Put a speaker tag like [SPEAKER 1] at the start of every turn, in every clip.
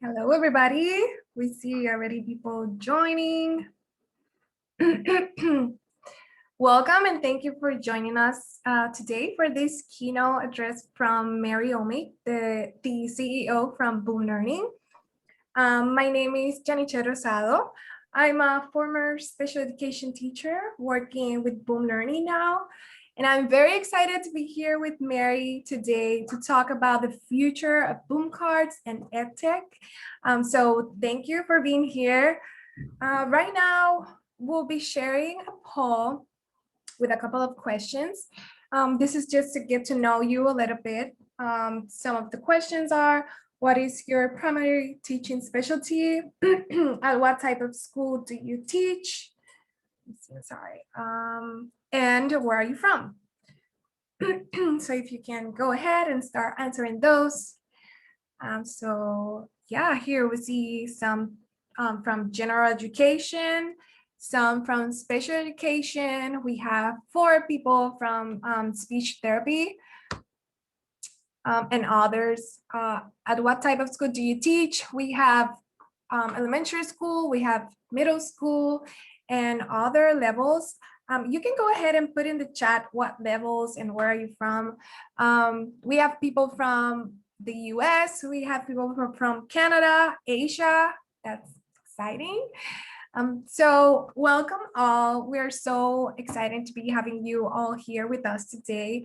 [SPEAKER 1] Hello, everybody. We see already people joining. Welcome and thank you for joining us today for this keynote address from Mary Oemig, the CEO from Boom Learning. My name is Janice Rosado. I'm a former special education teacher working with Boom Learning now. And I'm very excited to be here with Mary today to talk about the future of Boom Cards and EdTech. So thank you for being here. Right now, we'll be sharing a poll with a couple of questions. This is just to get to know you a little bit. Some of the questions are, what is your primary teaching specialty? At what type of school do you teach? Sorry. And where are you from? So if you can go ahead and start answering those. So yeah, here we see some from general education, some from special education. We have 4 people from speech therapy and others. At what type of school do you teach? We have elementary school, we have middle school, and other levels. You can go ahead and put in the chat what levels and where are you from. We have people from the US, we have people from Canada, Asia. That's exciting. So welcome all. We're so excited to be having you all here with us today.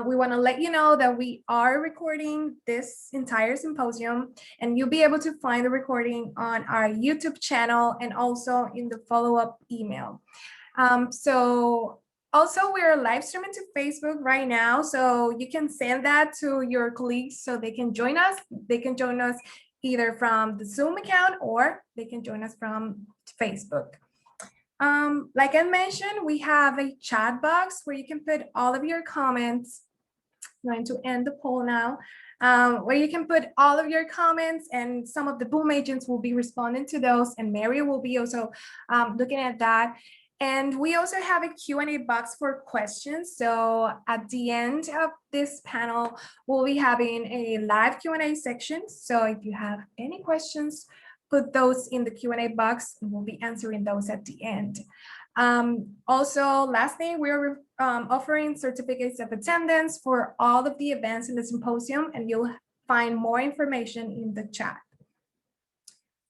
[SPEAKER 1] We want to let you know that we are recording this entire symposium, and you'll be able to find the recording on our YouTube channel and also in the follow-up email. So also we're live streaming to Facebook right now, so you can send that to your colleagues so they can join us. They can join us either from the Zoom account or they can join us from Facebook. Like I mentioned, we have a chat box where you can put all of your comments. I'm going to end the poll now, where you can put all of your comments, and some of the Boom agents will be responding to those, and Mary will be also looking at that. And we also have a Q&A box for questions. So at the end of this panel, we'll be having a live Q&A section. So if you have any questions, put those in the Q&A box, and we'll be answering those at the end. Also, lastly, we're offering certificates of attendance for all of the events in the symposium, and you'll find more information in the chat.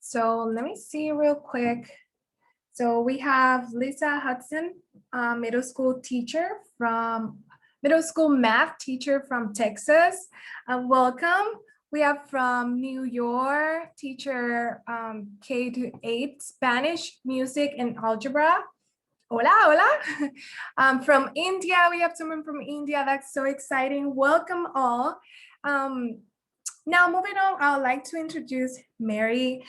[SPEAKER 1] So let me see real quick. So we have Lisa Hudson, middle school math teacher from Texas. Welcome. We have from New York, teacher K-8 Spanish, music, and algebra. Hola, hola. From India, we have someone from India. That's so exciting. Welcome all. Now, moving on, I would like to introduce Mary.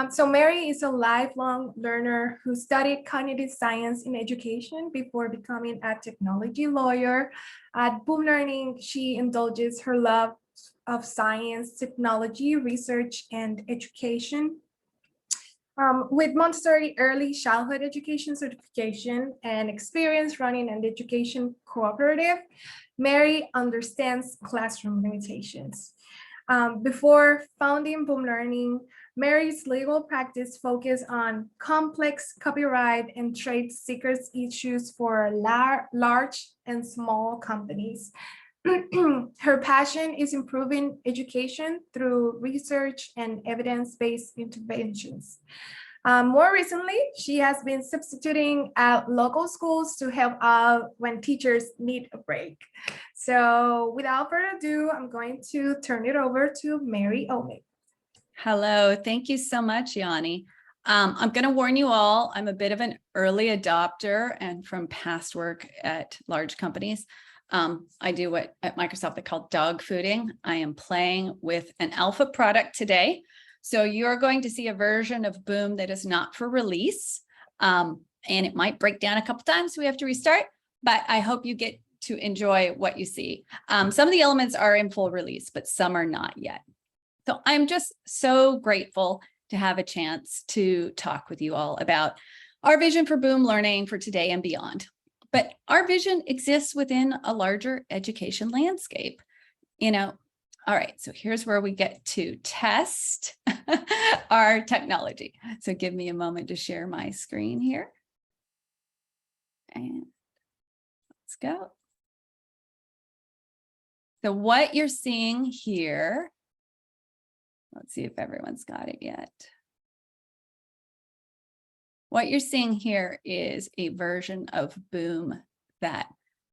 [SPEAKER 1] So Mary is a lifelong learner who studied cognitive science in education before becoming a technology lawyer. At Boom Learning, she indulges her love of science, technology, research, and education. With Montessori Early Childhood Education Certification and experience running an education cooperative, Mary understands classroom limitations. Before founding Boom Learning, Mary's legal practice focused on complex copyright and trade secrets issues for large and small companies. Her passion is improving education through research and evidence-based interventions. More recently, she has been substituting at local schools to help out when teachers need a break. So without further ado, I'm going to turn it over to Mary Oemig.
[SPEAKER 2] Hello, thank you so much, Yanni. I'm going to warn you all, I'm a bit of an early adopter, and from past work at large companies, I do what at Microsoft they call dog fooding. I am playing with an alpha product today. So you're going to see a version of Boom that is not for release, and it might break down a couple times, so we have to restart, but I hope you get to enjoy what you see. Some of the elements are in full release, but some are not yet. So I'm just so grateful to have a chance to talk with you all about our vision for Boom Learning for today and beyond. But our vision exists within a larger education landscape. You know, All right, so here's where we get to test our technology. So give me a moment to share my screen here. And let's go. So what you're seeing here, let's see if everyone's got it yet. What you're seeing here is a version of Boom that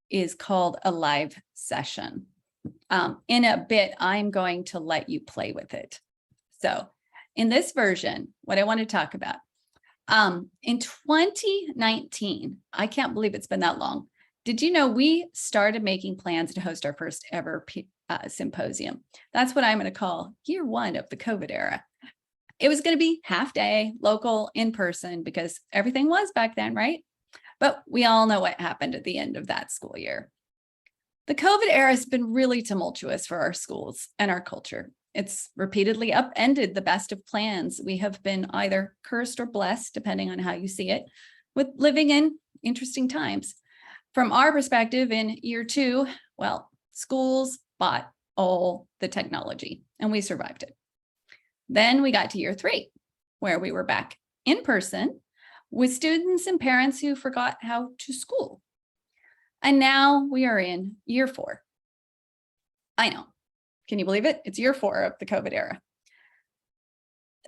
[SPEAKER 2] is called a live session. In a bit, I'm going to let you play with it. So in this version, what I want to talk about, in 2019, I can't believe it's been that long. Did you know we started making plans to host our first ever symposium? That's what I'm going to call year one of the COVID era. It was going to be half day, local, in person, because everything was back then, right? But we all know what happened at the end of that school year. The COVID era has been really tumultuous for our schools and our culture. It's repeatedly upended the best of plans. We have been either cursed or blessed, depending on how you see it, with living in interesting times. From our perspective, in year two, well, schools bought all the technology and we survived it. Then we got to year three, where we were back in person with students and parents who forgot how to school. And now we are in year four. I know. Can you believe it? It's year four of the COVID era.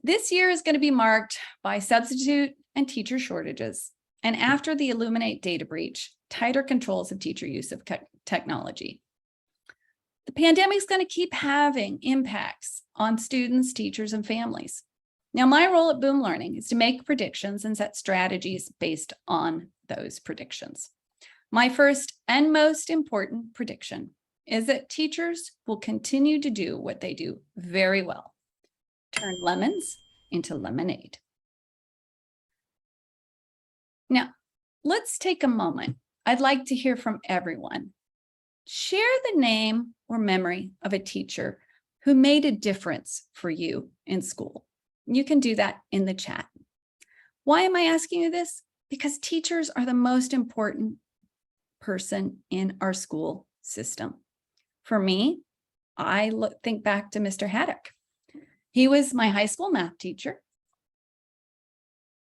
[SPEAKER 2] This year is going to be marked by substitute and teacher shortages. And after the Illuminate data breach, tighter controls of teacher use of technology. The pandemic is going to keep having impacts on students, teachers, and families. Now, my role at Boom Learning is to make predictions and set strategies based on those predictions. My first and most important prediction is that teachers will continue to do what they do very well: turn lemons into lemonade. Now, let's take a moment. I'd like to hear from everyone. Share the name or memory of a teacher who made a difference for you in school. You can do that in the chat. Why am I asking you this? Because teachers are the most important person in our school system. For me, I think back to Mr. Haddock. He was my high school math teacher,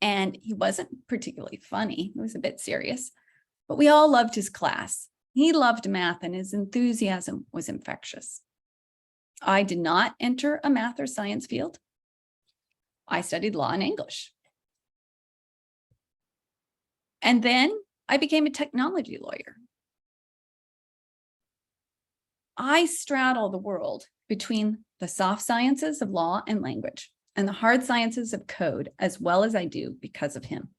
[SPEAKER 2] and he wasn't particularly funny. He was a bit serious, but we all loved his class. He loved math and his enthusiasm was infectious. I did not enter a math or science field. I studied law and English. And then I became a technology lawyer. I straddle the world between the soft sciences of law and language and the hard sciences of code as well as I do because of him.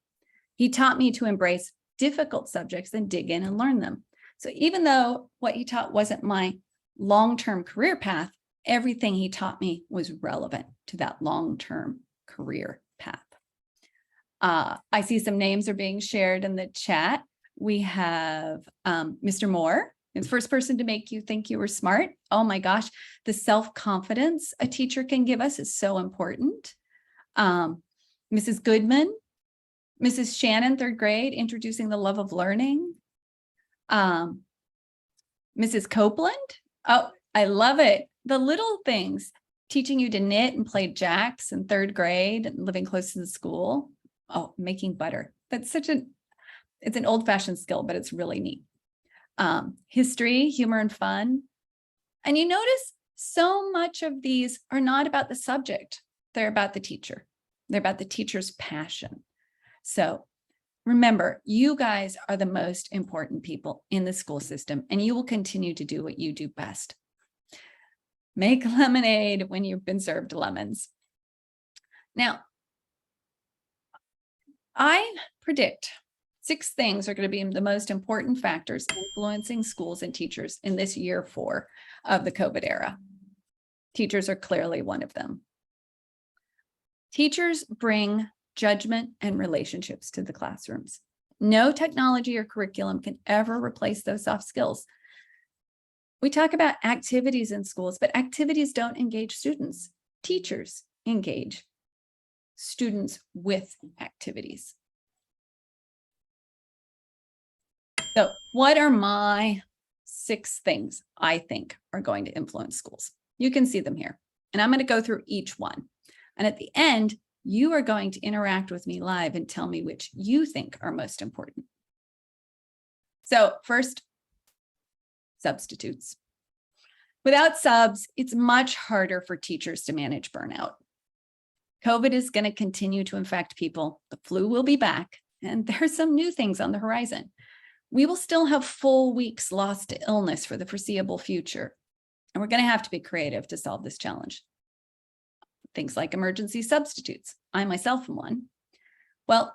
[SPEAKER 2] He taught me to embrace difficult subjects and dig in and learn them. So even though what he taught wasn't my long-term career path, everything he taught me was relevant to that long-term career path. I see some names are being shared in the chat. We have Mr. Moore, the first person to make you think you were smart. Oh my gosh, the self-confidence a teacher can give us is so important. Mrs. Goodman, Mrs. Shannon, third grade, introducing the love of learning. Mrs. Copeland, oh, I love it. The little things, teaching you to knit and play jacks in third grade and living close to the school. Oh, making butter. That's it's an old-fashioned skill, but it's really neat. History, humor, and fun. And you notice so much of these are not about the subject. They're about the teacher. They're about the teacher's passion. So remember, you guys are the most important people in the school system, and you will continue to do what you do best. Make lemonade when you've been served lemons. Now, I predict 6 things are going to be the most important factors influencing schools and teachers in this year 4 of the COVID era. Teachers are clearly one of them. Teachers bring judgment and relationships to the classrooms. No technology or curriculum can ever replace those soft skills. We talk about activities in schools, but activities don't engage students. Teachers engage students with activities. So what are my 6 things I think are going to influence schools? You can see them here. And I'm going to go through each one. And at the end, you are going to interact with me live and tell me which you think are most important. So first, substitutes. Without subs, it's much harder for teachers to manage burnout. COVID is going to continue to infect people. The flu will be back, and there's some new things on the horizon. We will still have full weeks lost to illness for the foreseeable future, and we're going to have to be creative to solve this challenge. Things like emergency substitutes. I myself am one. Well,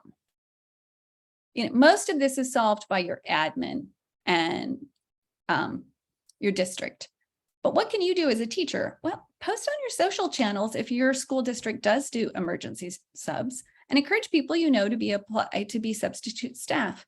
[SPEAKER 2] most of this is solved by your admin and your district. But what can you do as a teacher? Well, post on your social channels if your school district does do emergency subs, and encourage people you know to be substitute staff,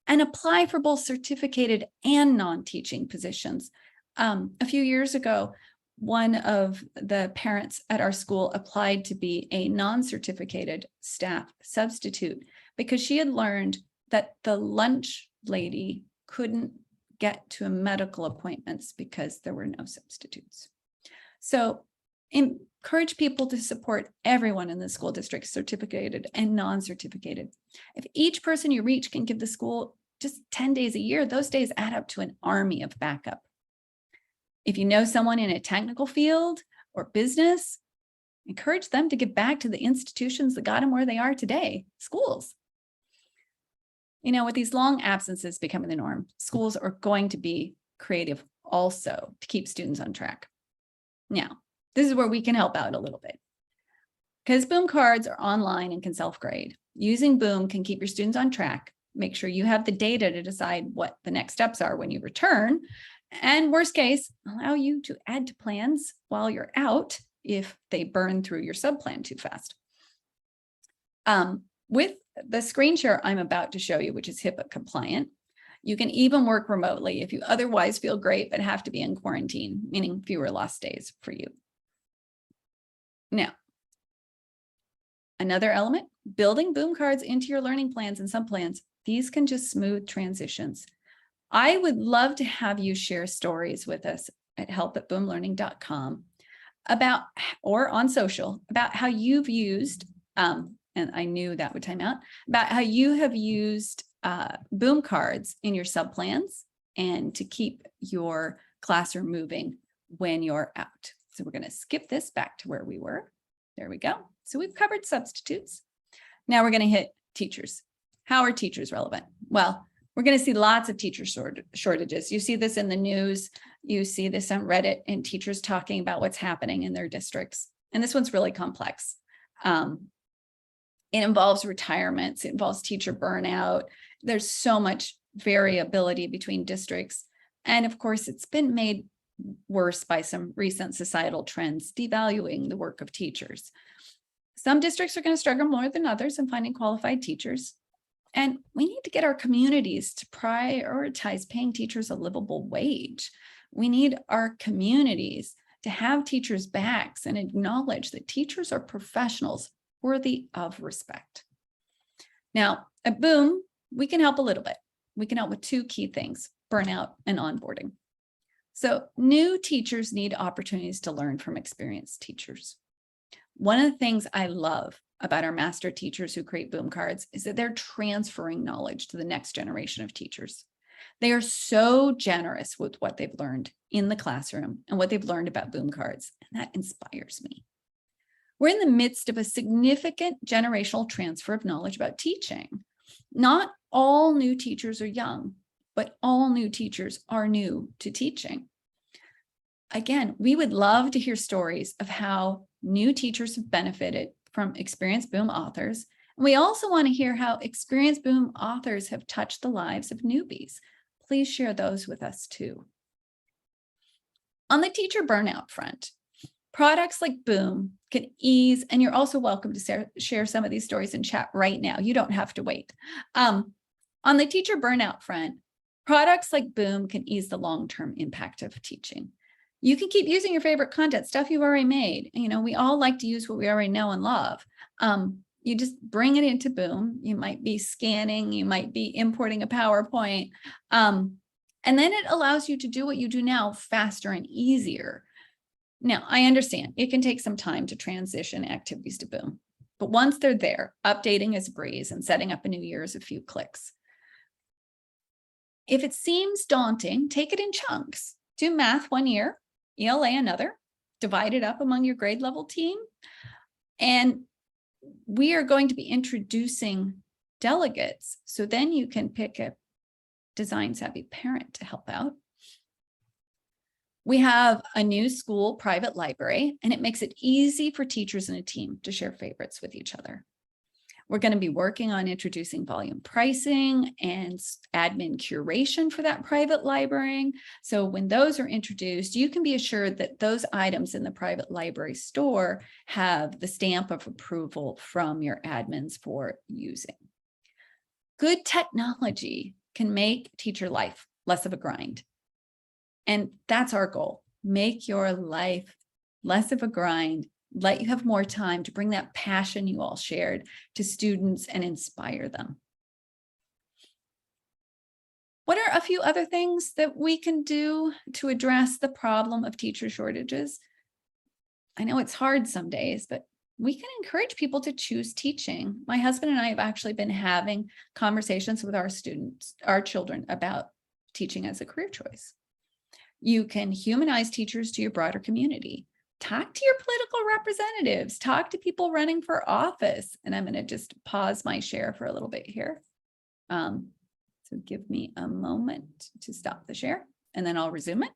[SPEAKER 2] and apply for both certificated and non-teaching positions. A few years ago, one of the parents at our school applied to be a non-certificated staff substitute because she had learned that the lunch lady couldn't get to medical appointments because there were no substitutes. So encourage people to support everyone in the school district, certificated and non-certificated. If each person you reach can give the school just 10 days a year, those days add up to an army of backup. If you know someone in a technical field or business, encourage them to give back to the institutions that got them where they are today, schools. With these long absences becoming the norm, schools are going to be creative also to keep students on track. Now, this is where we can help out a little bit. Because Boom cards are online and can self-grade. Using Boom can keep your students on track, make sure you have the data to decide what the next steps are when you return, and worst case, allow you to add to plans while you're out if they burn through your sub-plan too fast. With the screen share I'm about to show you, which is HIPAA compliant, you can even work remotely if you otherwise feel great but have to be in quarantine, meaning fewer lost days for you. Now, another element, building Boom cards into your learning plans and sub-plans. These can just smooth transitions. I would love to have you share stories with us at help@boomlearning.com about, or on social, about how you've used, and I knew that would time out, about how you have used Boom cards in your sub-plans and to keep your classroom moving when you're out. So we're going to skip this back to where we were. There we go. So we've covered substitutes. Now we're going to hit teachers. How are teachers relevant? Well, we're going to see lots of teacher shortages. You see this in the news. You see this on Reddit and teachers talking about what's happening in their districts. And this one's really complex. It involves retirements. It involves teacher burnout. There's so much variability between districts. And of course, it's been made worse by some recent societal trends, devaluing the work of teachers. Some districts are going to struggle more than others in finding qualified teachers. And we need to get our communities to prioritize paying teachers a livable wage. We need our communities to have teachers' backs and acknowledge that teachers are professionals worthy of respect. Now, at Boom, we can help a little bit. We can help with two key things, burnout and onboarding. So new teachers need opportunities to learn from experienced teachers. One of the things I love about our master teachers who create Boom cards is that they're transferring knowledge to the next generation of teachers. They are so generous with what they've learned in the classroom and what they've learned about Boom cards, and that inspires me. We're in the midst of a significant generational transfer of knowledge about teaching. Not all new teachers are young, but all new teachers are new to teaching. Again, we would love to hear stories of how new teachers have benefited from experienced Boom authors. And we also want to hear how experienced Boom authors have touched the lives of newbies. Please share those with us too. On the teacher burnout front, products like Boom can ease, and you're also welcome to share some of these stories in chat right now. You don't have to wait. On the teacher burnout front, products like Boom can ease the long-term impact of teaching. You can keep using your favorite content, stuff you've already made. We all like to use what we already know and love. You just bring it into Boom. You might be scanning, you might be importing a PowerPoint. And then it allows you to do what you do now faster and easier. Now, I understand it can take some time to transition activities to Boom, but once they're there, updating is a breeze and setting up a new year is a few clicks. If it seems daunting, take it in chunks. Do math one year, ELA another, divide it up among your grade level team. And we are going to be introducing delegates. So then you can pick a design savvy parent to help out. We have a new school private library, and it makes it easy for teachers and a team to share favorites with each other. We're going to be working on introducing volume pricing and admin curation for that private library. So when those are introduced, you can be assured that those items in the private library store have the stamp of approval from your admins for using. Good technology can make teacher life less of a grind. And that's our goal. Make your life less of a grind, let you have more time to bring that passion you all shared to students and inspire them. What are a few other things that we can do to address the problem of teacher shortages? I know it's hard some days, but we can encourage people to choose teaching. My husband and I have actually been having conversations with our students, our children, about teaching as a career choice. You can humanize teachers to your broader community. Talk to your political representatives, talk to people running for office. And I'm going to just pause my share for a little bit here. So give me a moment to stop the share and then I'll resume it.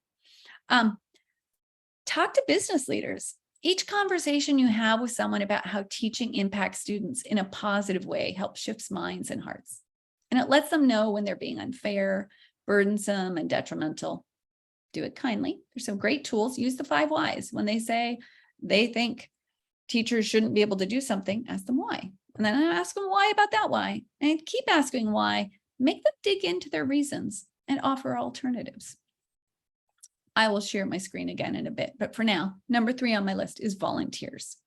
[SPEAKER 2] Talk to business leaders. Each conversation you have with someone about how teaching impacts students in a positive way helps shift minds and hearts. And it lets them know when they're being unfair, burdensome, and detrimental. Do it kindly. There's some great tools. Use the 5 whys. When they say they think teachers shouldn't be able to do something, ask them why. And then ask them why about that why. And keep asking why. Make them dig into their reasons and offer alternatives. I will share my screen again in a bit, but for now, number 3 on my list is volunteers.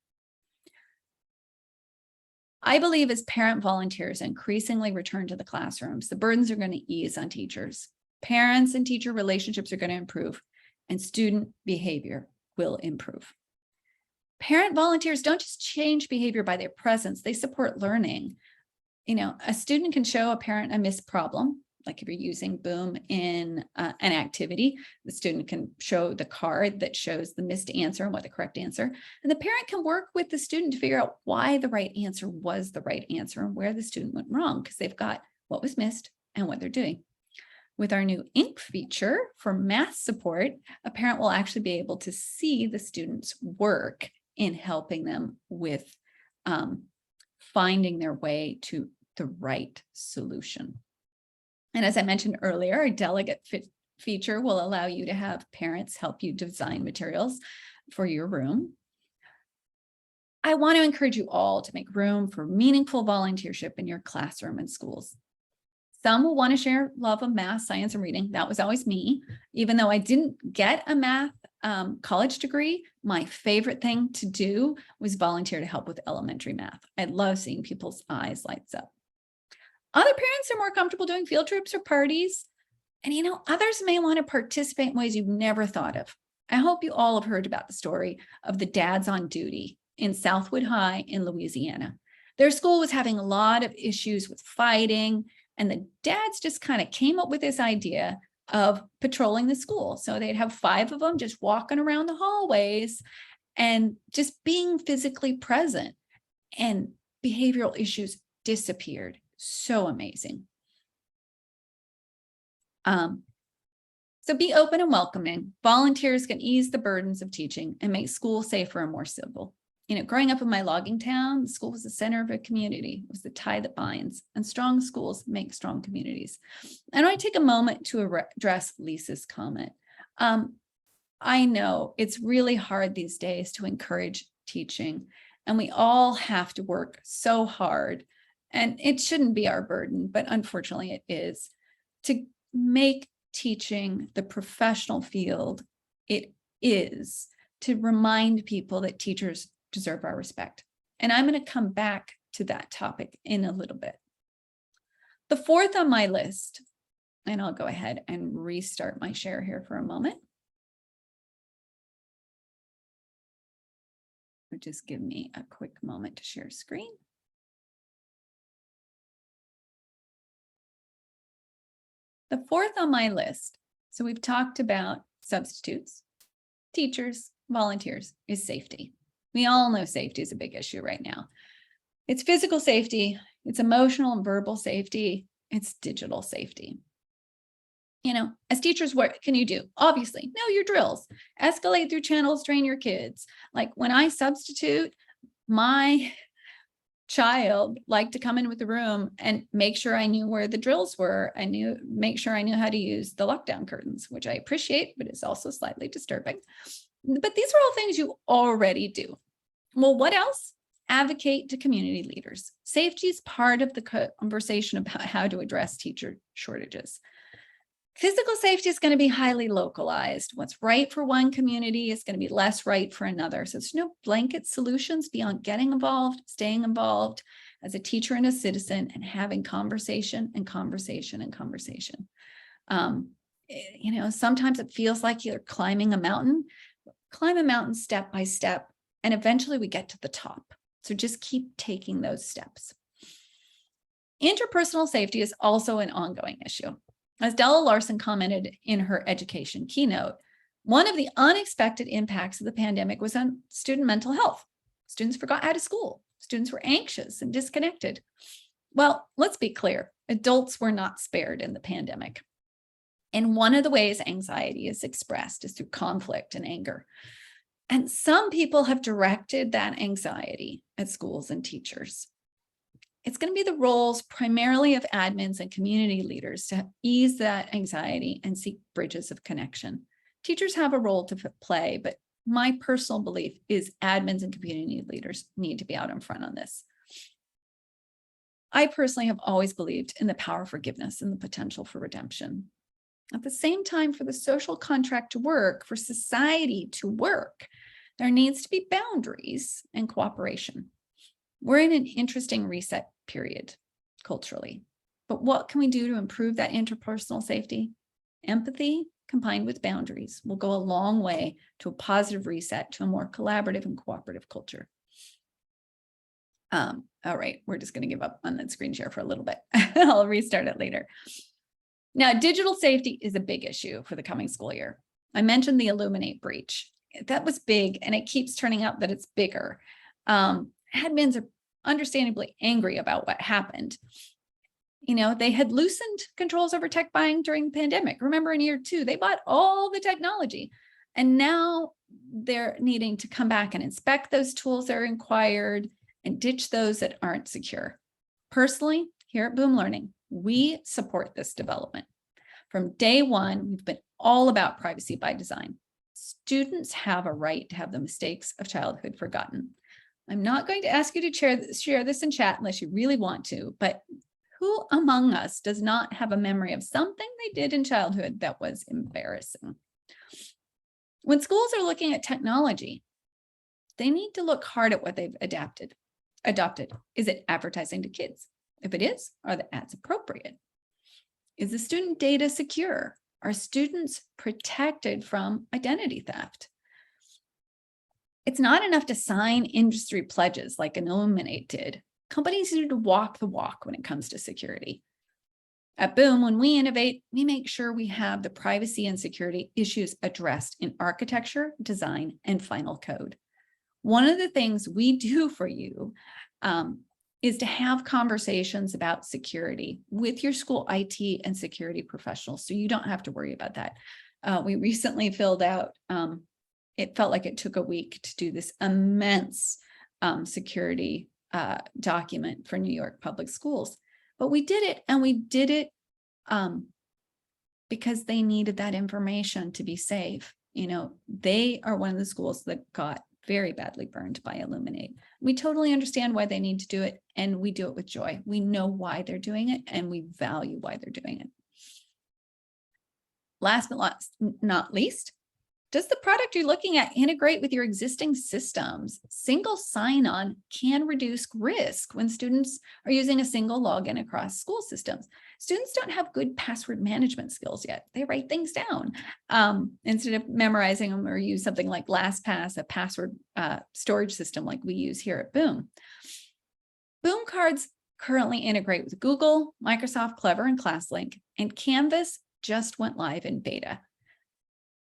[SPEAKER 2] I believe as parent volunteers increasingly return to the classrooms, the burdens are going to ease on teachers. Parents and teacher relationships are going to improve and student behavior will improve. Parent volunteers don't just change behavior by their presence, they support learning. You know, a student can show a parent a missed problem, like if you're using Boom in an activity, the student can show the card that shows the missed answer and what the correct answer. And the parent can work with the student to figure out why the right answer was the right answer and where the student went wrong, because they've got what was missed and what they're doing. With our new Ink feature for math support, a parent will actually be able to see the student's work in helping them with finding their way to the right solution. And as I mentioned earlier, a delegate feature will allow you to have parents help you design materials for your room. I want to encourage you all to make room for meaningful volunteership in your classroom and schools. Some will want to share love of math, science, and reading. That was always me. Even though I didn't get a math college degree, my favorite thing to do was volunteer to help with elementary math. I love seeing people's eyes lights up. Other parents are more comfortable doing field trips or parties. And you know, others may want to participate in ways you've never thought of. I hope you all have heard about the story of the dads on duty in Southwood High in Louisiana. Their school was having a lot of issues with fighting, and the dads just kind of came up with this idea of patrolling the school. So they'd have 5 of them just walking around the hallways and just being physically present, and behavioral issues disappeared. So amazing. So be open and welcoming. Volunteers can ease the burdens of teaching and make school safer and more civil. You know, growing up in my logging town, the school was the center of a community. It was the tie that binds, and strong schools make strong communities. And I take a moment to address Lisa's comment. I know it's really hard these days to encourage teaching, and we all have to work so hard, and it shouldn't be our burden, but unfortunately it is, to make teaching the professional field it is, to remind people that teachers deserve our respect. And I'm going to come back to that topic in a little bit. The 4th on my list, and I'll go ahead and restart my share here for a moment. Just give me a quick moment to share screen. The fourth on my list, so we've talked about substitutes, teachers, volunteers, is safety. We all know safety is a big issue right now. It's physical safety, it's emotional and verbal safety, it's digital safety. As teachers, what can you do? Obviously, know your drills, escalate through channels, train your kids. Like when I substitute, my child liked to come in with the room and make sure I knew where the drills were. Make sure I knew how to use the lockdown curtains, which I appreciate, but it's also slightly disturbing. But these are all things you already do. Well, what else? Advocate to community leaders. Safety is part of the conversation about how to address teacher shortages. Physical safety is going to be highly localized. What's right for one community is going to be less right for another. So there's no blanket solutions beyond getting involved, staying involved as a teacher and a citizen, and having conversation and conversation and conversation. Sometimes it feels like you're climbing a mountain. Climb a mountain step by step, and eventually we get to the top. So just keep taking those steps. Interpersonal safety is also an ongoing issue. As Della Larson commented in her education keynote, one of the unexpected impacts of the pandemic was on student mental health. Students forgot out of school. Students were anxious and disconnected. Well, let's be clear, adults were not spared in the pandemic. And one of the ways anxiety is expressed is through conflict and anger. And some people have directed that anxiety at schools and teachers. It's going to be the roles primarily of admins and community leaders to ease that anxiety and seek bridges of connection. Teachers have a role to play, but my personal belief is admins and community leaders need to be out in front on this. I personally have always believed in the power of forgiveness and the potential for redemption. At the same time, for the social contract to work, for society to work, there needs to be boundaries and cooperation. We're in an interesting reset period culturally, but what can we do to improve that interpersonal safety? Empathy combined with boundaries will go a long way to a positive reset to a more collaborative and cooperative culture. All right, we're just going to give up on that screen share for a little bit. I'll restart it later. Now, digital safety is a big issue for the coming school year. I mentioned the Illuminate breach. That was big, and it keeps turning out that it's bigger. Admins are understandably angry about what happened. They had loosened controls over tech buying during the pandemic. Remember, in year 2, they bought all the technology, and now they're needing to come back and inspect those tools that are acquired and ditch those that aren't secure. Personally, here at Boom Learning, we support this development. From day one, we've been all about privacy by design. Students have a right to have the mistakes of childhood forgotten. I'm not going to ask you to share this in chat unless you really want to, but who among us does not have a memory of something they did in childhood that was embarrassing? When schools are looking at technology, they need to look hard at what they've adopted. Is it advertising to kids? If it is, are the ads appropriate? Is the student data secure? Are students protected from identity theft? It's not enough to sign industry pledges like Illuminate did. Companies need to walk the walk when it comes to security. At Boom, when we innovate, we make sure we have the privacy and security issues addressed in architecture, design, and final code. One of the things we do for you is to have conversations about security with your school IT and security professionals, so you don't have to worry about that. We recently filled out, it felt like it took a week to do this immense security document for New York Public Schools. But we did it, and we did it because they needed that information to be safe. They are one of the schools that got very badly burned by Illuminate. We totally understand why they need to do it, and we do it with joy. We know why they're doing it, and we value why they're doing it. Last but not least, Does the product you're looking at integrate with your existing systems? Single sign-on can reduce risk when students are using a single login across school systems. Students don't have good password management skills yet. They write things down instead of memorizing them, or use something like LastPass, a password storage system like we use here at Boom. Boom cards currently integrate with Google, Microsoft, Clever, and ClassLink, and Canvas just went live in beta.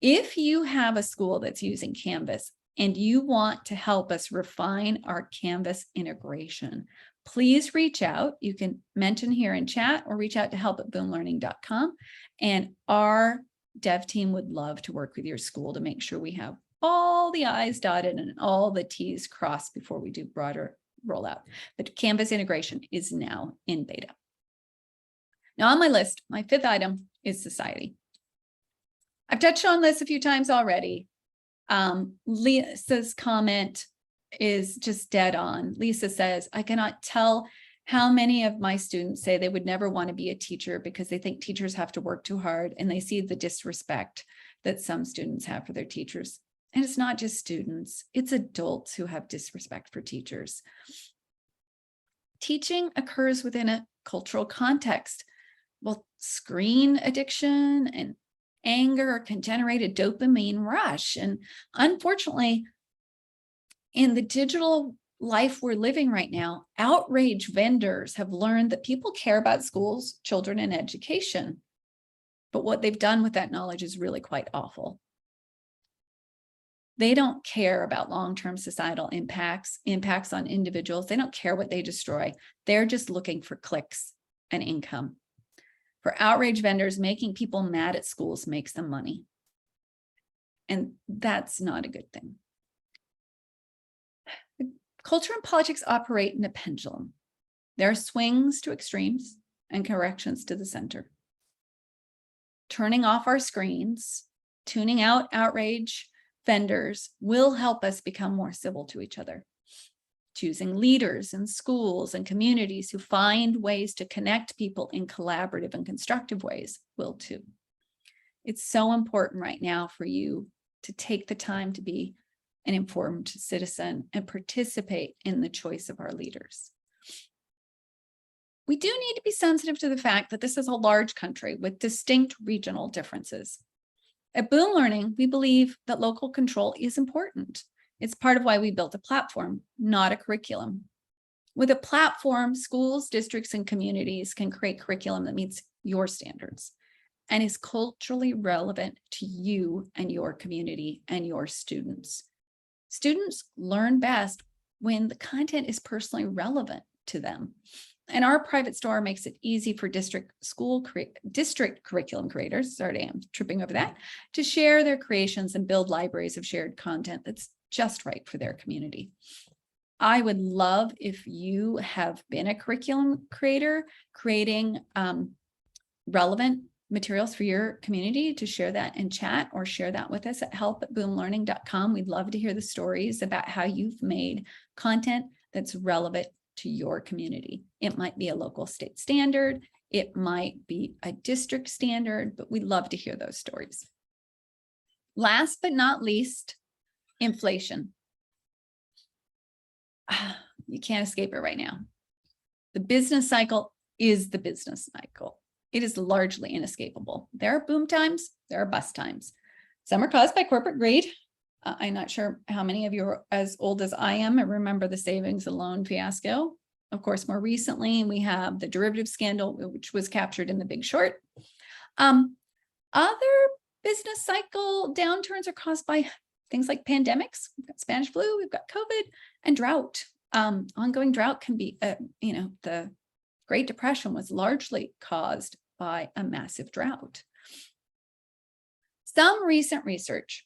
[SPEAKER 2] If you have a school that's using Canvas and you want to help us refine our Canvas integration, please reach out. You can mention here in chat or reach out to help@boomlearning.com. And our dev team would love to work with your school to make sure we have all the I's dotted and all the T's crossed before we do broader rollout. But Canvas integration is now in beta. Now on my list, my fifth item is society. I've touched on this a few times already. Lisa's comment is just dead on. Lisa says, I cannot tell how many of my students say they would never want to be a teacher because they think teachers have to work too hard, and they see the disrespect that some students have for their teachers. And it's not just students, it's adults who have disrespect for teachers. Teaching occurs within a cultural context. Well, screen addiction and anger can generate a dopamine rush. And unfortunately, in the digital life we're living right now, outrage vendors have learned that people care about schools, children, and education. But what they've done with that knowledge is really quite awful. They don't care about long-term societal impacts on individuals. They don't care what they destroy. They're just looking for clicks and income. For outrage vendors, making people mad at schools makes them money. And that's not a good thing. Culture and politics operate in a pendulum. There are swings to extremes and corrections to the center. Turning off our screens, tuning out outrage vendors will help us become more civil to each other. Choosing leaders in schools and communities who find ways to connect people in collaborative and constructive ways will too. It's so important right now for you to take the time to be an informed citizen and participate in the choice of our leaders. We do need to be sensitive to the fact that this is a large country with distinct regional differences. At Boom Learning, we believe that local control is important. It's part of why we built a platform, not a curriculum. With a platform, schools, districts, and communities can create curriculum that meets your standards and is culturally relevant to you and your community and your students. Students learn best when the content is personally relevant to them. And our private store makes it easy for district curriculum creators, sorry, I'm tripping over that, to share their creations and build libraries of shared content that's just right for their community. I would love if you have been a curriculum creator, creating relevant materials for your community, to share that in chat or share that with us at help@boomlearning.com. We'd love to hear the stories about how you've made content that's relevant to your community. It might be a local state standard, it might be a district standard, but we'd love to hear those stories. Last but not least, inflation. You can't escape it right now. The business cycle is the business cycle. It is largely inescapable. There are boom times, there are bust times. Some are caused by corporate greed. I'm not sure how many of you are as old as I am and remember the savings and loan fiasco. Of course, more recently, we have the derivative scandal, which was captured in The Big Short. Other business cycle downturns are caused by things like pandemics. We've got Spanish flu, we've got COVID, and drought. Ongoing drought can be, the Great Depression was largely caused by a massive drought. Some recent research,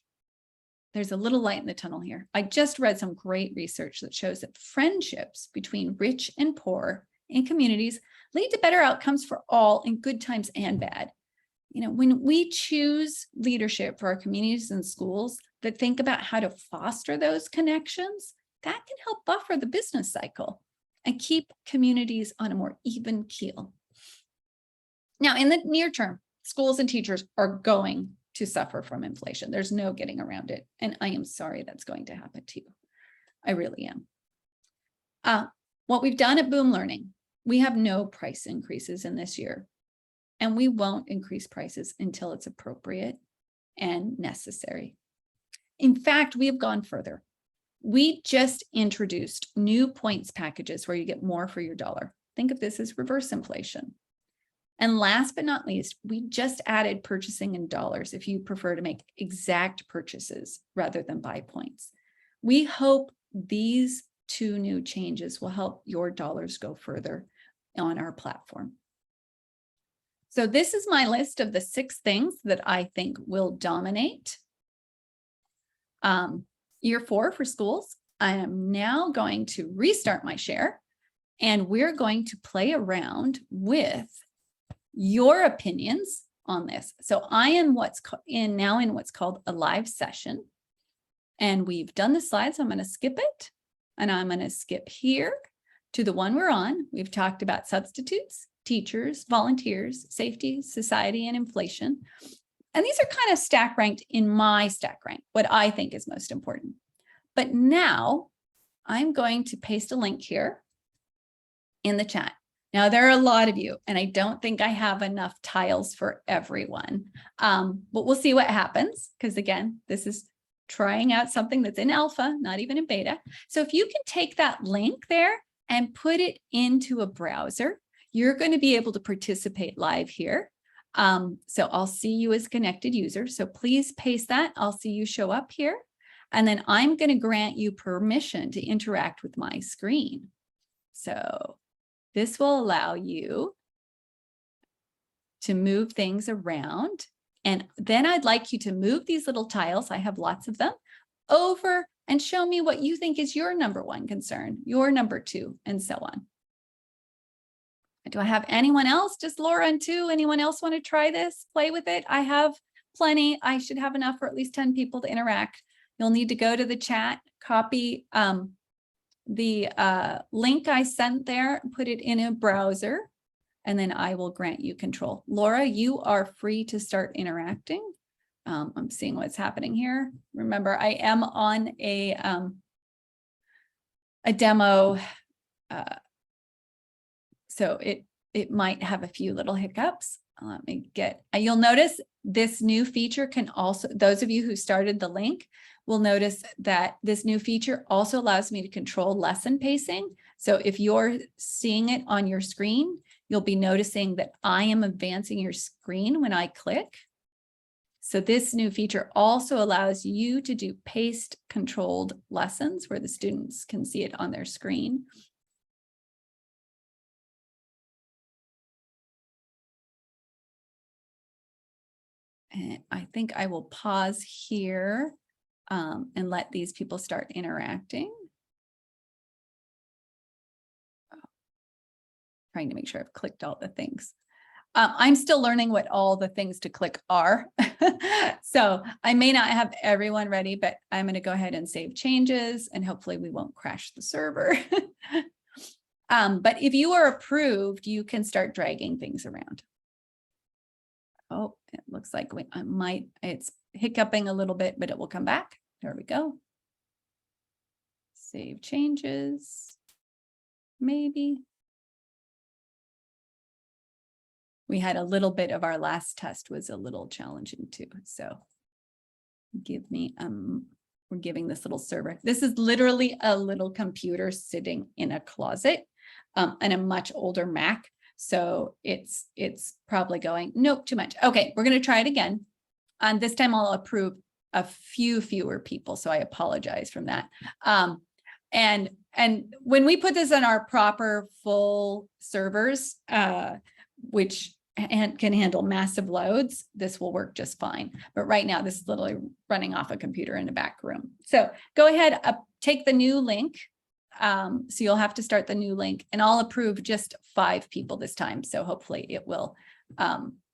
[SPEAKER 2] there's a little light in the tunnel here. I just read some great research that shows that friendships between rich and poor in communities lead to better outcomes for all in good times and bad. When we choose leadership for our communities and schools that think about how to foster those connections, that can help buffer the business cycle and keep communities on a more even keel. Now, in the near term, schools and teachers are going to suffer from inflation. There's no getting around it. And I am sorry that's going to happen to you. I really am. What we've done at Boom Learning, we have no price increases in this year, and we won't increase prices until it's appropriate and necessary. In fact, we have gone further. We just introduced new points packages where you get more for your dollar. Think of this as reverse inflation. And last but not least, we just added purchasing in dollars if you prefer to make exact purchases rather than buy points. We hope these two new changes will help your dollars go further on our platform. So this is my list of the 6 things that I think will dominate year 4 for schools. I am now going to restart my share, and we're going to play around with your opinions on this. So I am now in what's called a live session, and we've done the slides. I'm going to skip it, and I'm going to skip here to the one we're on. We've talked about substitutes, teachers, volunteers, safety, society, and inflation. And these are kind of stack ranked in my stack rank, what I think is most important. But now I'm going to paste a link here in the chat. Now, there are a lot of you, and I don't think I have enough tiles for everyone, but we'll see what happens, because again, this is trying out something that's in alpha, not even in beta. So if you can take that link there and put it into a browser, you're going to be able to participate live here. So I'll see you as connected user. So please paste that. I'll see you show up here. And then I'm going to grant you permission to interact with my screen. So this will allow you to move things around. And then I'd like you to move these little tiles, I have lots of them, over and show me what you think is your number 1 concern, your number 2, and so on. Do I have anyone else? Just Laura and 2? Anyone else want to try this? Play with it? I have plenty. I should have enough for at least 10 people to interact. You'll need to go to the chat, copy the link I sent there, put it in a browser, and then I will grant you control. Laura, you are free to start interacting. I'm seeing what's happening here. Remember, I am on a demo, so it might have a few little hiccups. Let me get, you'll notice this new feature can also, those of you who started the link will notice that this new feature also allows me to control lesson pacing. So if you're seeing it on your screen, you'll be noticing that I am advancing your screen when I click. So this new feature also allows you to do paced controlled lessons where the students can see it on their screen. And I think I will pause here and let these people start interacting. Trying to make sure I've clicked all the things. I'm still learning what all the things to click are. So I may not have everyone ready, but I'm going to go ahead and save changes, and hopefully we won't crash the server. But if you are approved, you can start dragging things around. Oh, it looks like it's hiccuping a little bit, but it will come back. There we go. Save changes. Maybe. We had a little bit of our last test was a little challenging too. So give me, we're giving this little server. This is literally a little computer sitting in a closet and a much older Mac. So it's probably going, nope, too much. Okay, we're going to try it again. And this time I'll approve a few fewer people. So I apologize from that. And when we put this on our proper full servers, which can handle massive loads, this will work just fine. But right now, this is literally running off a computer in a back room. So go ahead, take the new link. So you'll have to start the new link, and I'll approve just 5 people this time. So hopefully it will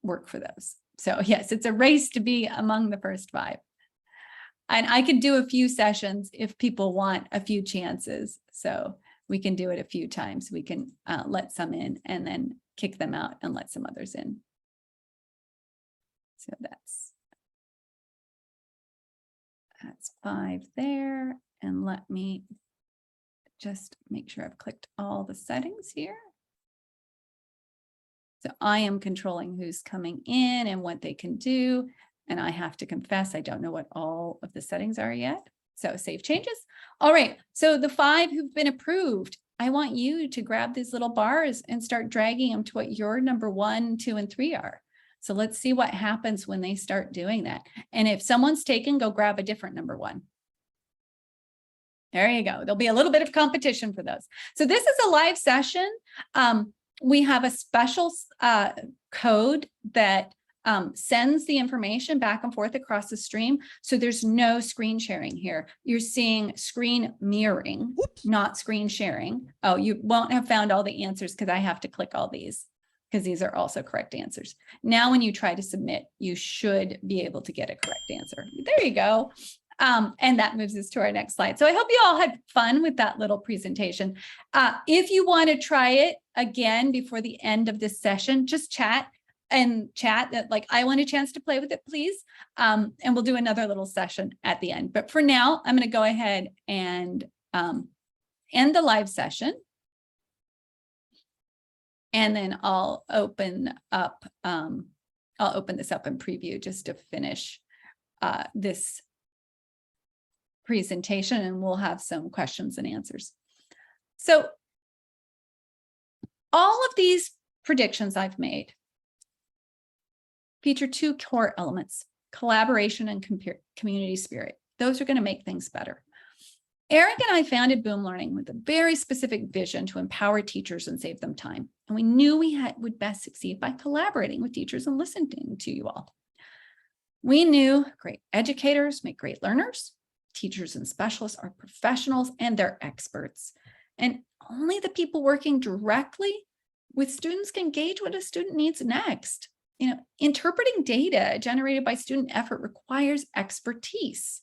[SPEAKER 2] work for those. So yes, it's a race to be among the first 5. And I can do a few sessions if people want a few chances. So we can do it a few times. We can let some in and then kick them out and let some others in. So that's That's 5 there. And let me just make sure I've clicked all the settings here. So I am controlling who's coming in and what they can do. And I have to confess, I don't know what all of the settings are yet. So save changes. All right. So the 5 who've been approved, I want you to grab these little bars and start dragging them to what your number 1, 2, and 3 are. So let's see what happens when they start doing that. And if someone's taken, go grab a different number 1. There you go. There'll be a little bit of competition for those. So this is a live session. We have a special code that sends the information back and forth across the stream. So there's no screen sharing here. You're seeing screen mirroring, not screen sharing. Oh, you won't have found all the answers because I have to click all these because these are also correct answers. Now, when you try to submit, you should be able to get a correct answer. There you go. And that moves us to our next slide. So I hope you all had fun with that little presentation. If you want to try it again before the end of this session, just chat that like, I want a chance to play with it, please. And we'll do another little session at the end. But for now, I'm going to go ahead and end the live session. And then I'll open this up and preview just to finish this presentation, and we'll have some questions and answers. So all of these predictions I've made feature 2 core elements: collaboration and community spirit. Those are going to make things better. Eric and I founded Boom Learning with a very specific vision to empower teachers and save them time. And we knew we would best succeed by collaborating with teachers and listening to you all. We knew great educators make great learners. Teachers and specialists are professionals and they're experts. And only the people working directly with students can gauge what a student needs next. You know, interpreting data generated by student effort requires expertise.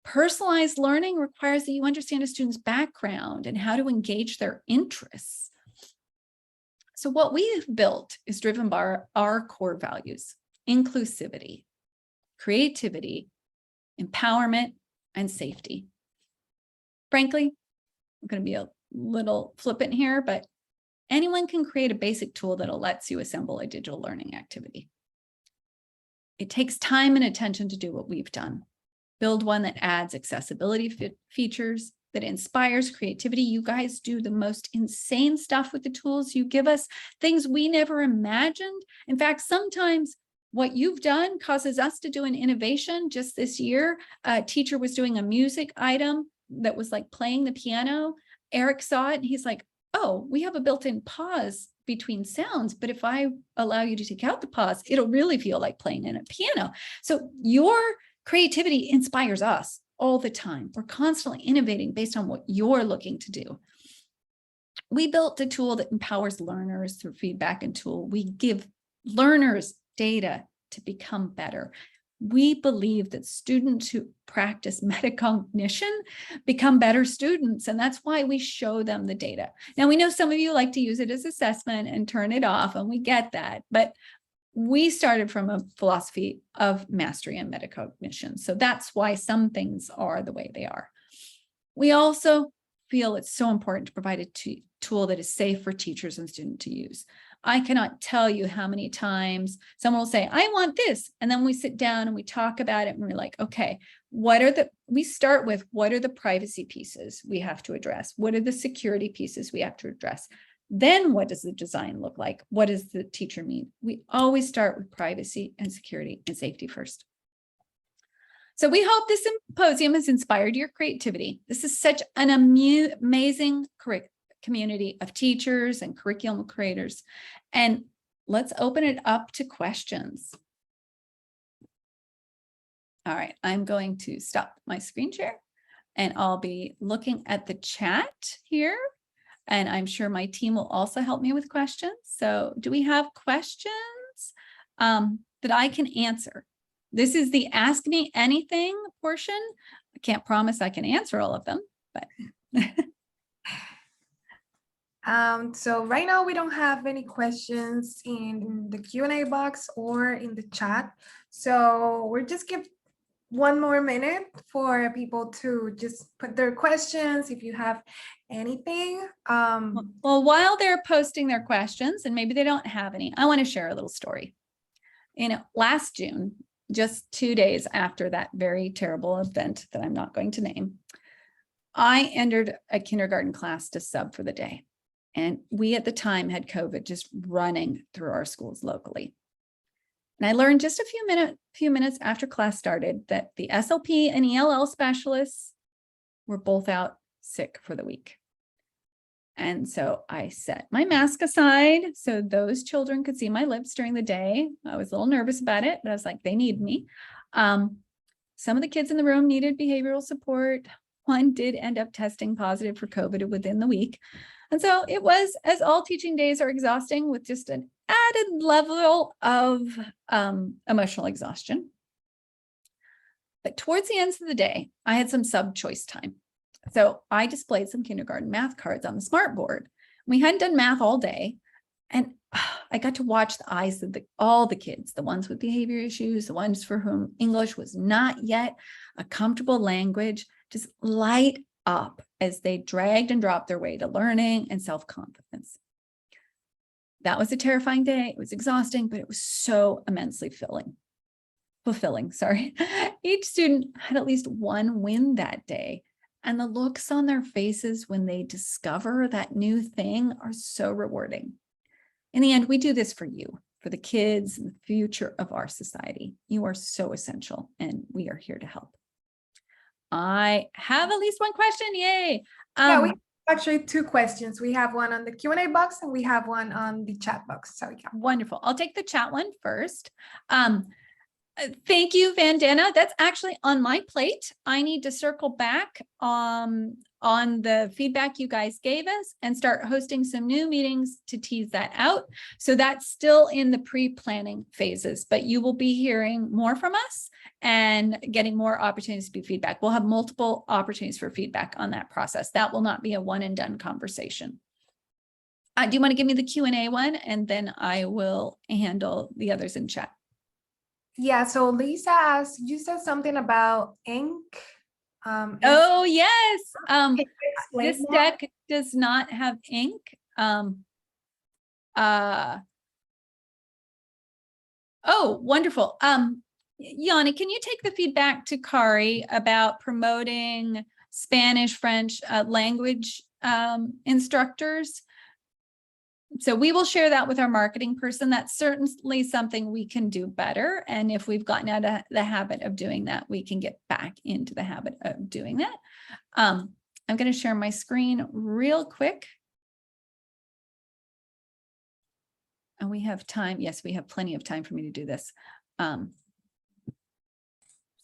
[SPEAKER 2] Personalized learning requires that you understand a student's background and how to engage their interests. So what we've built is driven by our core values: inclusivity, creativity, empowerment, and safety. Frankly, I'm going to be a little flippant here, but anyone can create a basic tool that lets you assemble a digital learning activity. It takes time and attention to do what we've done. Build one that adds accessibility features, that inspires creativity. You guys do the most insane stuff with the tools you give us, things we never imagined. In fact, sometimes what you've done causes us to do an innovation. Just this year, a teacher was doing a music item that was like playing the piano. Eric saw it and he's like, oh, we have a built-in pause between sounds, but if I allow you to take out the pause, it'll really feel like playing in a piano. So your creativity inspires us all the time. We're constantly innovating based on what you're looking to do. We built a tool that empowers learners through feedback and tool. We give learners data to become better. We believe that students who practice metacognition become better students, and that's why we show them the data. Now, we know some of you like to use it as assessment and turn it off, and we get that, but we started from a philosophy of mastery and metacognition. So that's why some things are the way they are. We also feel it's so important to provide a tool that is safe for teachers and students to use. I cannot tell you how many times someone will say, I want this. And then we sit down and we talk about it and we're like, okay, we start with what are the privacy pieces we have to address? What are the security pieces we have to address? Then what does the design look like? What does the teacher mean? We always start with privacy and security and safety first. So we hope this symposium has inspired your creativity. This is such an amazing community of teachers and curriculum creators. And let's open it up to questions. All right, I'm going to stop my screen share and I'll be looking at the chat here. And I'm sure my team will also help me with questions. So do we have questions that I can answer? This is the Ask Me Anything portion. I can't promise I can answer all of them, but.
[SPEAKER 1] So right now we don't have any questions in the Q&A box or in the chat. So we're just one more minute for people to just put their questions if you have anything.
[SPEAKER 2] Well, while they're posting their questions, and maybe they don't have any, I want to share a little story. Last June, just 2 days after that very terrible event that I'm not going to name, I entered a kindergarten class to sub for the day. And we at the time had COVID just running through our schools locally. And I learned just a few minutes after class started that the SLP and ELL specialists were both out sick for the week. And so I set my mask aside so those children could see my lips during the day. I was a little nervous about it, but I was like, they need me. Some of the kids in the room needed behavioral support. One did end up testing positive for COVID within the week. And so it was, as all teaching days are exhausting, with just an added level of emotional exhaustion. But towards the end of the day, I had some sub-choice time. So I displayed some kindergarten math cards on the smart board. We hadn't done math all day. And I got to watch the eyes of all the kids, the ones with behavior issues, the ones for whom English was not yet a comfortable language, just light up as they dragged and dropped their way to learning and self-confidence. That was a terrifying day. It was exhausting, but it was so immensely fulfilling. Each student had at least one win that day. And the looks on their faces when they discover that new thing are so rewarding. In the end, we do this for you, for the kids and the future of our society. You are so essential, and we are here to help. I have at least one question. Yay.
[SPEAKER 1] Yeah, we have actually 2 questions. We have one on the Q&A box and we have one on the chat box. So yeah.
[SPEAKER 2] Wonderful. I'll take the chat one first. Thank you, Vandana. That's actually on my plate. I need to circle back on the feedback you guys gave us and start hosting some new meetings to tease that out. So that's still in the pre-planning phases, but you will be hearing more from us and getting more opportunities to be feedback. We'll have multiple opportunities for feedback on that process. That will not be a one and done conversation. Do you want to give me the Q&A one, and then I will handle the others in chat?
[SPEAKER 1] Yeah, so Lisa asked, you said something about ink.
[SPEAKER 2] Oh, yes. This
[SPEAKER 1] More?
[SPEAKER 2] deck does not have ink. Oh, wonderful. Yanni, can you take the feedback to Kari about promoting Spanish, French language instructors? So we will share that with our marketing person. That's certainly something we can do better. And if we've gotten out of the habit of doing that, we can get back into the habit of doing that. I'm going to share my screen real quick. And we have time. Yes, we have plenty of time for me to do this. So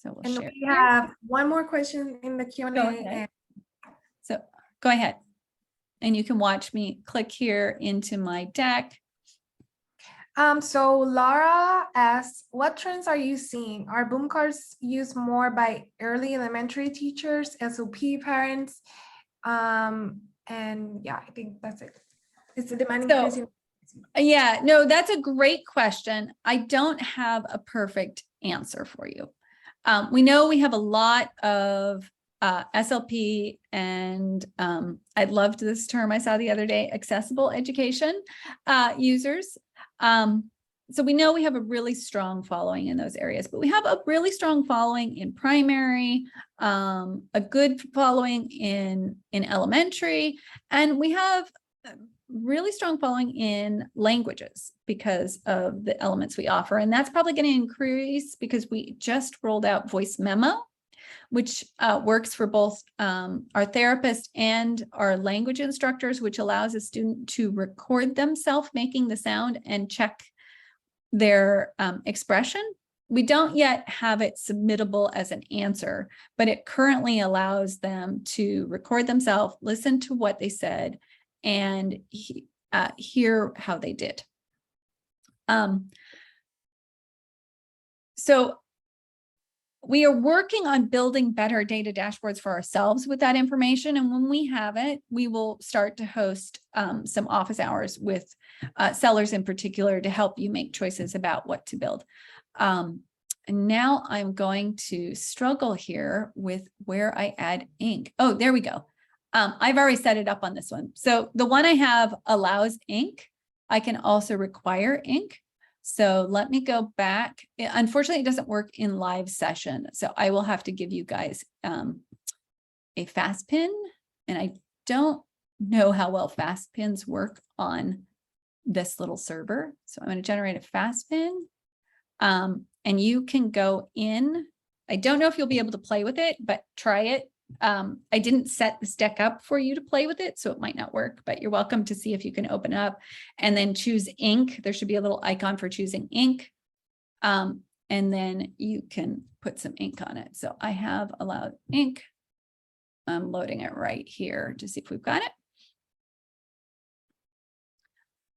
[SPEAKER 2] we'll
[SPEAKER 1] and
[SPEAKER 2] share.
[SPEAKER 1] we have one more question in the Q&A.
[SPEAKER 2] So go ahead. And you can watch me click here into my deck.
[SPEAKER 1] So Laura asks, what trends are you seeing? Are boom cards used more by early elementary teachers, SOP parents? And yeah, I think that's it. Is the demand increasing?
[SPEAKER 2] Yeah, no, that's a great question. I don't have a perfect answer for you. We know we have a lot of SLP and I loved this term I saw the other day, accessible education users. So we know we have a really strong following in those areas, but we have a really strong following in primary, a good following in elementary, and we have a really strong following in languages because of the elements we offer. And that's probably going to increase because we just rolled out voice memo, which works for both our therapists and our language instructors, which allows a student to record themselves making the sound and check their expression. We don't yet have it submittable as an answer, but it currently allows them to record themselves, listen to what they said, and hear how they did. So we are working on building better data dashboards for ourselves with that information. And when we have it, we will start to host some office hours with sellers in particular to help you make choices about what to build. And now I'm going to struggle here with where I add ink. Oh, there we go. I've already set it up on this one. So the one I have allows ink. I can also require ink. So let me go back. Unfortunately, it doesn't work in live session. So I will have to give you guys a fast pin. And I don't know how well fast pins work on this little server. So I'm going to generate a fast pin. And you can go in. I don't know if you'll be able to play with it, but try it. I didn't set this deck up for you to play with it, so it might not work, but you're welcome to see if you can open up and then choose ink. There should be a little icon for choosing ink. And then you can put some ink on it. So I have allowed ink. I'm loading it right here to see if we've got it.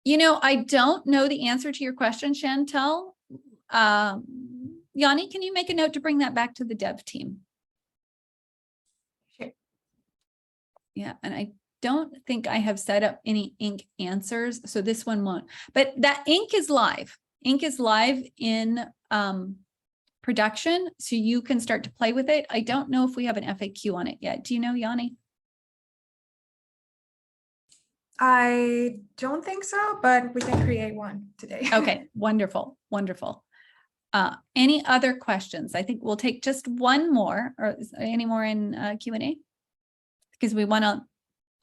[SPEAKER 2] You know, I don't know the answer to your question, Chantel. Yanni, can you make a note to bring that back to the dev team?
[SPEAKER 1] Sure.
[SPEAKER 2] Yeah, and I don't think I have set up any ink answers, so this one won't. But that ink is live. Ink is live in production, so you can start to play with it. I don't know if we have an FAQ on it yet. Do you know, Yanni?
[SPEAKER 1] I don't think so, but we can create one today.
[SPEAKER 2] Okay, wonderful, wonderful. Any other questions? I think we'll take just one more, or is there any more in Q&A? Because we want to,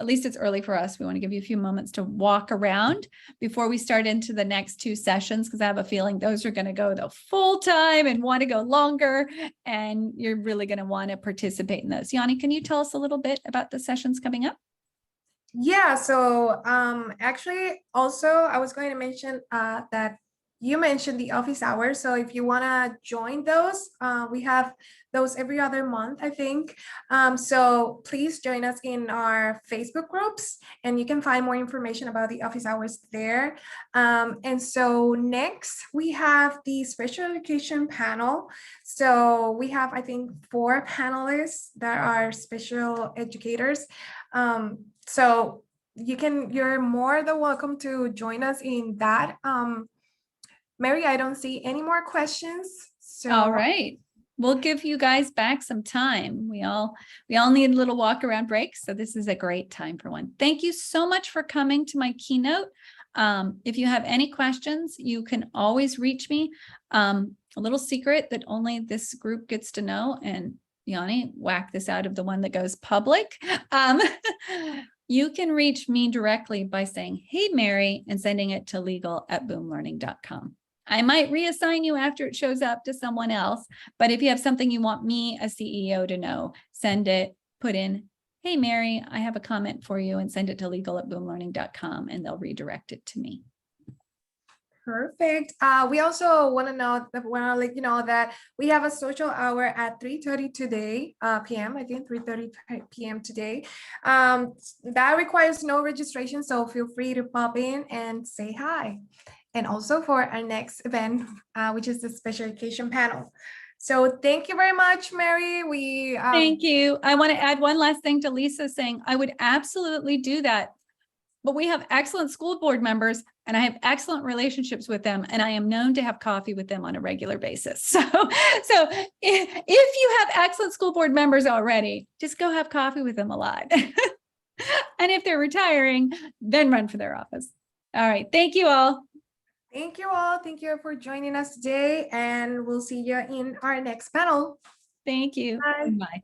[SPEAKER 2] at least it's early for us. We want to give you a few moments to walk around before we start into the next two sessions, because I have a feeling those are going to go the full time and want to go longer, and you're really going to want to participate in those. Yanni, can you tell us a little bit about the sessions coming up?
[SPEAKER 1] Yeah, so actually also I was going to mention that you mentioned the office hours. So if you want to join those, we have those every other month, I think. So please join us in our Facebook groups, and you can find more information about the office hours there. And so next we have the special education panel. So we have, I think, 4 panelists that are special educators. So you're more than welcome to join us in that. Mary, I don't see any more questions. So
[SPEAKER 2] All right. We'll give you guys back some time. We all need a little walk around break. So this is a great time for one. Thank you so much for coming to my keynote. If you have any questions, you can always reach me. A little secret that only this group gets to know, and Yanni, whack this out of the one that goes public. You can reach me directly by saying, "Hey, Mary," and sending it to legal@boomlearning.com. I might reassign you after it shows up to someone else, but if you have something you want me, a CEO, to know, send it, put in, "Hey, Mary, I have a comment for you," and send it to legal@boomlearning.com, and they'll redirect it to me.
[SPEAKER 1] perfect. We also want to let you know that we have a social hour at 3:30 today, p.m. I think 3:30 p.m. today. That requires no registration, so feel free to pop in and say hi. And also for our next event, which is the special education panel. So thank you very much, Mary.
[SPEAKER 2] Thank you. I want to add one last thing to Lisa saying, I would absolutely do that. But we have excellent school board members, and I have excellent relationships with them, and I am known to have coffee with them on a regular basis. So if you have excellent school board members already, just go have coffee with them a lot. And if they're retiring, then run for their office. All right. Thank you all.
[SPEAKER 1] Thank you all. Thank you for joining us today, and we'll see you in our next panel.
[SPEAKER 2] Thank you.
[SPEAKER 1] Bye.
[SPEAKER 2] Bye.